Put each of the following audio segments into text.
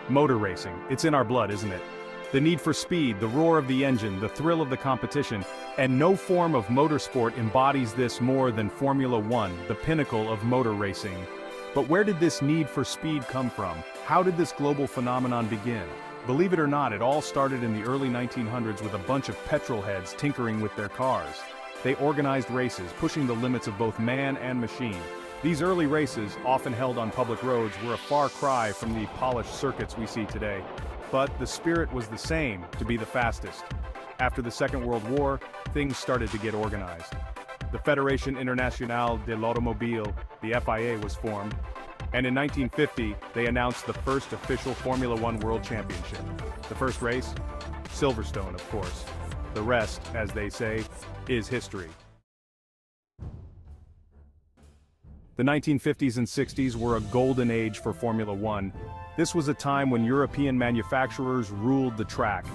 Motor racing, it's in our blood, isn't it? The need for speed, the roar of the engine, the thrill of the competition, and no form of motorsport embodies this more than Formula One, the pinnacle of motor racing. But where did this need for speed come from? How did this global phenomenon begin? Believe it or not, it all started in the early 1900s with a bunch of petrol heads tinkering with their cars. They organized races, pushing the limits of both man and machine. These early races, often held on public roads, were a far cry from the polished circuits we see today. But the spirit was the same, to be the fastest. After the Second World War, things started to get organized. The Fédération Internationale de l'Automobile, the FIA, was formed, and in 1950, they announced the first official Formula One World Championship. The first race? Silverstone, of course. The rest, as they say, is history. The 1950s and 60s were a golden age for Formula One. This was a time when European manufacturers ruled the track.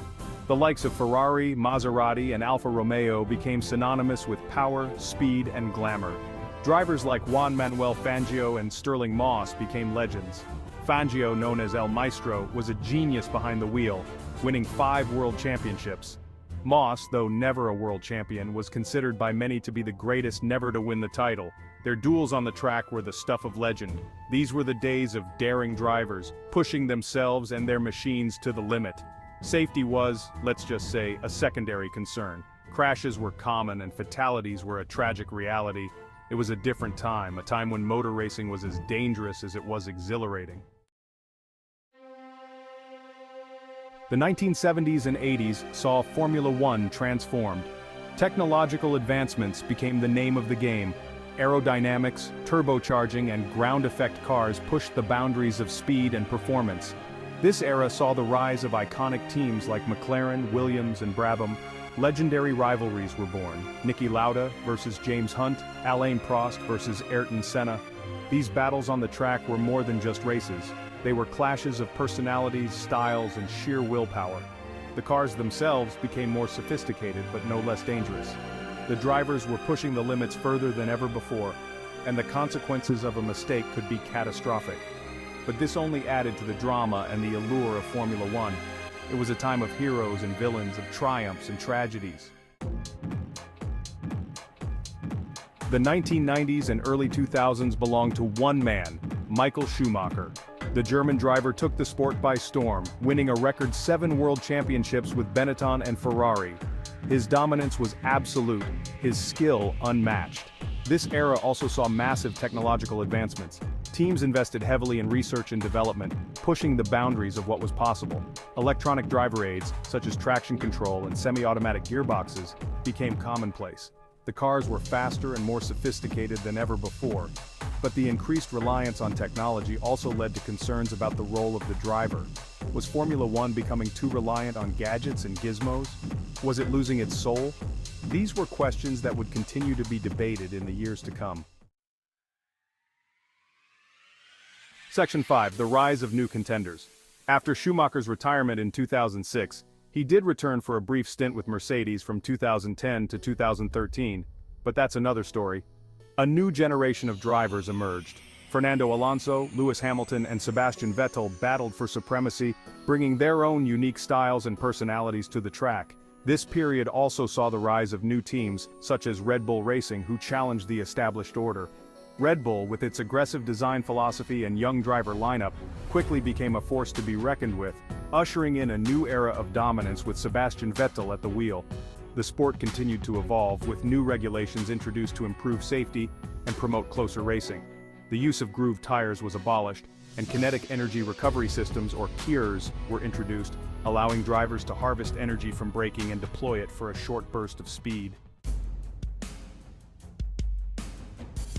The likes of Ferrari, Maserati, and Alfa Romeo became synonymous with power, speed, and glamour. Drivers like Juan Manuel Fangio and Stirling Moss became legends. Fangio, known as El Maestro, was a genius behind the wheel, winning 5 world championships. Moss, though never a world champion, was considered by many to be the greatest never to win the title. Their duels on the track were the stuff of legend. These were the days of daring drivers, pushing themselves and their machines to the limit. Safety was, let's just say, a secondary concern. Crashes were common and fatalities were a tragic reality. It was a different time, a time when motor racing was as dangerous as it was exhilarating. The 1970s and 80s saw Formula One transformed. Technological advancements became the name of the game. Aerodynamics, turbocharging, and ground effect cars pushed the boundaries of speed and performance. This era saw the rise of iconic teams like McLaren, Williams, and Brabham. Legendary rivalries were born. Niki Lauda versus James Hunt, Alain Prost versus Ayrton Senna. These battles on the track were more than just races. They were clashes of personalities, styles, and sheer willpower. The cars themselves became more sophisticated but no less dangerous. The drivers were pushing the limits further than ever before, and the consequences of a mistake could be catastrophic. But this only added to the drama and the allure of Formula One. It was a time of heroes and villains, of triumphs and tragedies. The 1990s and early 2000s belonged to one man, Michael Schumacher. The German driver took the sport by storm, winning a record 7 world championships with Benetton and Ferrari. His dominance was absolute, his skill unmatched. This era also saw massive technological advancements. Teams invested heavily in research and development, pushing the boundaries of what was possible. Electronic driver aids, such as traction control and semi-automatic gearboxes, became commonplace. The cars were faster and more sophisticated than ever before. But the increased reliance on technology also led to concerns about the role of the driver. Was Formula One becoming too reliant on gadgets and gizmos? Was it losing its soul? These were questions that would continue to be debated in the years to come. Section 5. The rise of new contenders. After Schumacher's retirement in 2006, he did return for a brief stint with Mercedes from 2010 to 2013, but that's another story. A new generation of drivers emerged. Fernando Alonso, Lewis Hamilton, and Sebastian Vettel battled for supremacy, bringing their own unique styles and personalities to the track. This period also saw the rise of new teams, such as Red Bull Racing, who challenged the established order. Red Bull, with its aggressive design philosophy and young driver lineup, quickly became a force to be reckoned with, ushering in a new era of dominance with Sebastian Vettel at the wheel. The sport continued to evolve, with new regulations introduced to improve safety and promote closer racing. The use of grooved tires was abolished, and kinetic energy recovery systems, or KERS, were introduced, allowing drivers to harvest energy from braking and deploy it for a short burst of speed.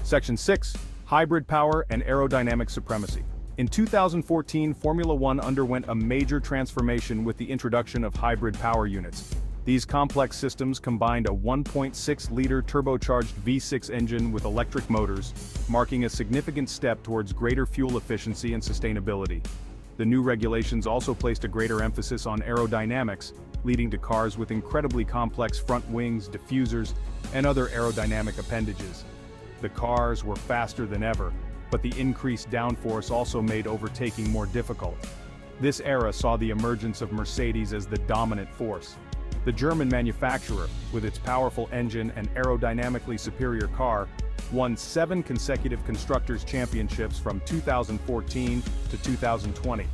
Section 6. Hybrid power and aerodynamic supremacy. In 2014, Formula One underwent a major transformation with the introduction of hybrid power units. These complex systems combined a 1.6-liter turbocharged V6 engine with electric motors, marking a significant step towards greater fuel efficiency and sustainability. The new regulations also placed a greater emphasis on aerodynamics, leading to cars with incredibly complex front wings, diffusers, and other aerodynamic appendages. The cars were faster than ever, but the increased downforce also made overtaking more difficult. This era saw the emergence of Mercedes as the dominant force. The German manufacturer, with its powerful engine and aerodynamically superior car, won 7 consecutive Constructors' Championships from 2014 to 2020.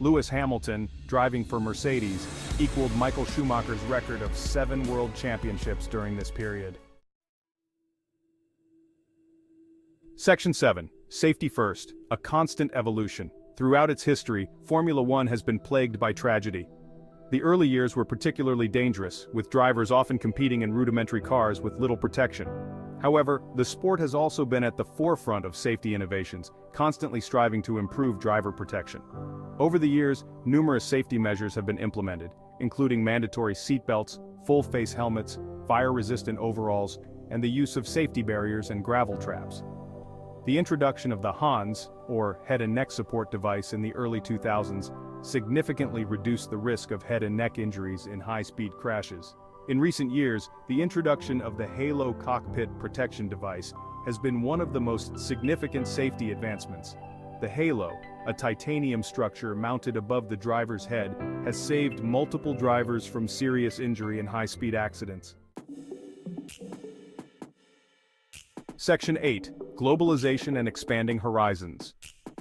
Lewis Hamilton, driving for Mercedes, equaled Michael Schumacher's record of 7 World Championships during this period. Section 7. Safety First, a constant evolution. Throughout its history, Formula One has been plagued by tragedy. The early years were particularly dangerous, with drivers often competing in rudimentary cars with little protection. However, the sport has also been at the forefront of safety innovations, constantly striving to improve driver protection. Over the years, numerous safety measures have been implemented, including mandatory seatbelts, full-face helmets, fire-resistant overalls, and the use of safety barriers and gravel traps. The introduction of the HANS, or head and neck support device in the early 2000s, significantly reduced the risk of head and neck injuries in high-speed crashes. In recent years, the introduction of the Halo cockpit protection device has been one of the most significant safety advancements. The Halo, a titanium structure mounted above the driver's head, has saved multiple drivers from serious injury in high-speed accidents. Section 8. Globalization and Expanding Horizons.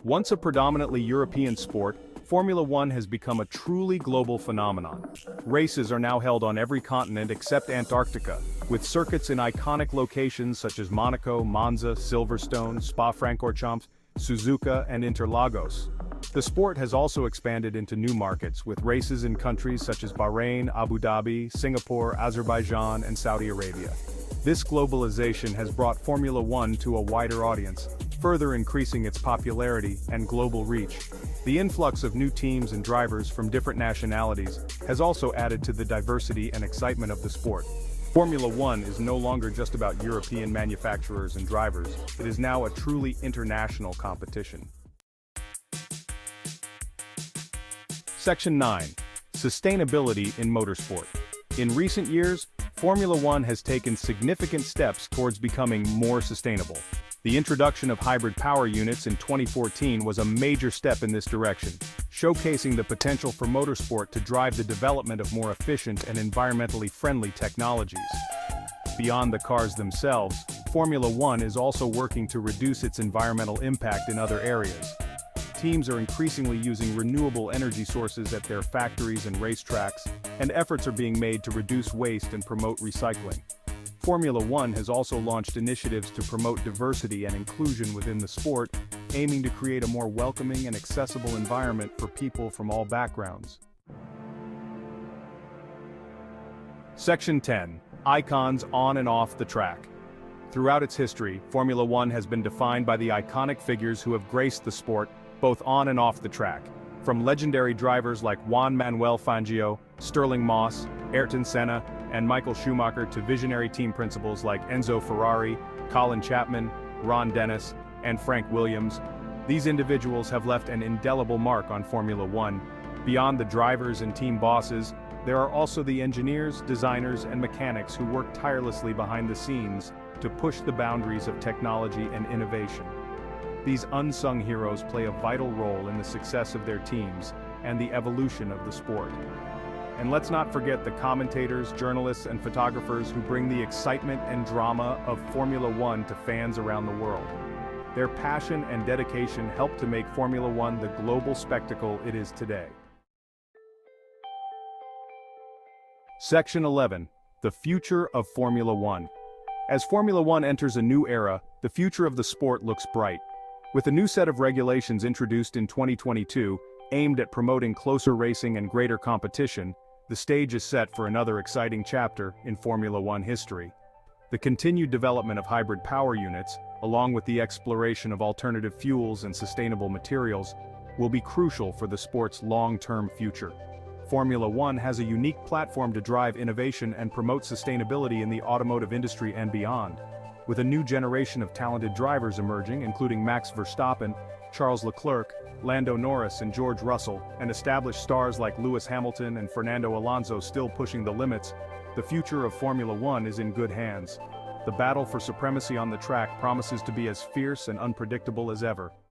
Once a predominantly European sport, Formula One has become a truly global phenomenon. Races are now held on every continent except Antarctica, with circuits in iconic locations such as Monaco, Monza, Silverstone, Spa-Francorchamps, Suzuka, and Interlagos. The sport has also expanded into new markets, with races in countries such as Bahrain, Abu Dhabi, Singapore, Azerbaijan, and Saudi Arabia. This globalization has brought Formula One to a wider audience, further increasing its popularity and global reach. The influx of new teams and drivers from different nationalities has also added to the diversity and excitement of the sport. Formula One is no longer just about European manufacturers and drivers, it is now a truly international competition. Section 9. Sustainability in Motorsport. In recent years, Formula One has taken significant steps towards becoming more sustainable. The introduction of hybrid power units in 2014 was a major step in this direction, showcasing the potential for motorsport to drive the development of more efficient and environmentally friendly technologies. Beyond the cars themselves, Formula One is also working to reduce its environmental impact in other areas. Teams are increasingly using renewable energy sources at their factories and racetracks, and efforts are being made to reduce waste and promote recycling. Formula One has also launched initiatives to promote diversity and inclusion within the sport, aiming to create a more welcoming and accessible environment for people from all backgrounds. Section 10. Icons on and off the track. Throughout its history, Formula One has been defined by the iconic figures who have graced the sport, both on and off the track. From legendary drivers like Juan Manuel Fangio, Stirling Moss, Ayrton Senna, and Michael Schumacher to visionary team principals like Enzo Ferrari, Colin Chapman, Ron Dennis, and Frank Williams, these individuals have left an indelible mark on Formula One. Beyond the drivers and team bosses, there are also the engineers, designers, and mechanics who work tirelessly behind the scenes to push the boundaries of technology and innovation. These unsung heroes play a vital role in the success of their teams and the evolution of the sport. And let's not forget the commentators, journalists, and photographers who bring the excitement and drama of Formula One to fans around the world. Their passion and dedication help to make Formula One the global spectacle it is today. Section 11. The Future of Formula One. As Formula One enters a new era, the future of the sport looks bright. With a new set of regulations introduced in 2022, aimed at promoting closer racing and greater competition, the stage is set for another exciting chapter in Formula One history. The continued development of hybrid power units, along with the exploration of alternative fuels and sustainable materials, will be crucial for the sport's long-term future. Formula One has a unique platform to drive innovation and promote sustainability in the automotive industry and beyond. With a new generation of talented drivers emerging, including Max Verstappen, Charles Leclerc, Lando Norris, and George Russell, and established stars like Lewis Hamilton and Fernando Alonso still pushing the limits, the future of Formula One is in good hands. The battle for supremacy on the track promises to be as fierce and unpredictable as ever.